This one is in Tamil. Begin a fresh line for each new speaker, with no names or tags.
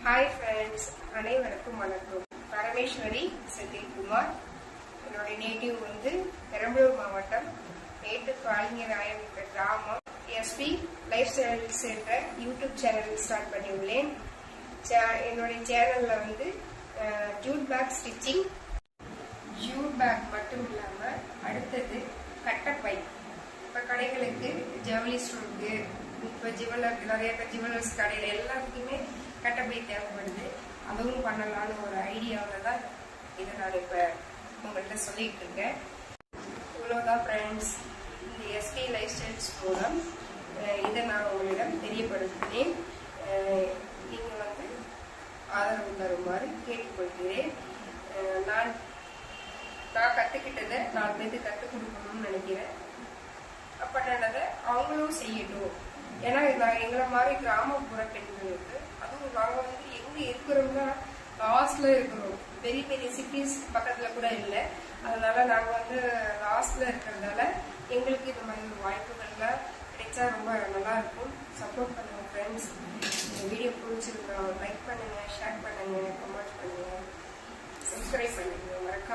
ஹாய் ஃப்ரெண்ட்ஸ், அனைவருக்கும் வணக்கம். பரமேஸ்வரி செந்தில்குமார். என்னுடைய நேட்டிவ் வந்து பெரம்பலூர் மாவட்டம் மேட்டுப்பாளையராயன் கிராமம். SP lifestyle centre YouTube channel start பண்ணியுள்ளேன். என்னுடைய சேனல்ல வந்து jute bag stitching, jute bag மட்டும் இல்லாமல் அடுத்தது கட்டப்பை. இப்போ கடைகளுக்கு ஜவுளி ஸ்டோருக்கு, இப்போ நிறைய ஜுவல்லர்ஸ் கடையில் எல்லாத்துக்குமே கட்டப்பை தேவைப்படுது. அதுவும் பண்ணலான்னு ஒரு ஐடியாவில் தான் இதை நான் இப்போ உங்கள்கிட்ட சொல்லிட்டு இருக்கேன். இவ்வளோதான் ஃப்ரெண்ட்ஸ். இந்த எஸ்பி லைஃப் ஸ்டைல்ஸ் மூலம் இதை நான் உங்களிடம் தெரியப்படுத்தினேன். நீங்கள் வந்து ஆதரவு தருமாறு கேட்டுக்கொள்கிறேன். நான் கற்றுக்கிட்டதை 4 பேருக்கு கற்றுக் கொடுக்கணும்னு நினைக்கிறேன். அப்படின்றதை அவங்களும் செய்யட்டும். ஏன்னா எங்களை மாதிரி கிராமப்புற பெண்களுக்கு, அதுவும் நாங்கள் வந்து எங்கே இருக்கிறோம்னா லாஸ்ட்ல இருக்கிறோம், பெரிய பெரிய சிட்டிஸ் பக்கத்தில் கூட இல்லை. அதனால நாங்கள் வந்து லாஸ்ட்ல இருக்கிறதால எங்களுக்கு இந்த மாதிரி ஒரு வாய்ப்புகள்லாம் கிடைச்சா ரொம்ப நல்லா இருக்கும். சப்போர்ட் பண்ணுங்க ஃப்ரெண்ட்ஸ். இந்த வீடியோ பிடிச்சிருந்தா லைக் பண்ணுங்க, ஷேர் பண்ணுங்க, கமெண்ட் பண்ணுங்க, சப்ஸ்கிரைப் பண்ணுங்க. மறக்காம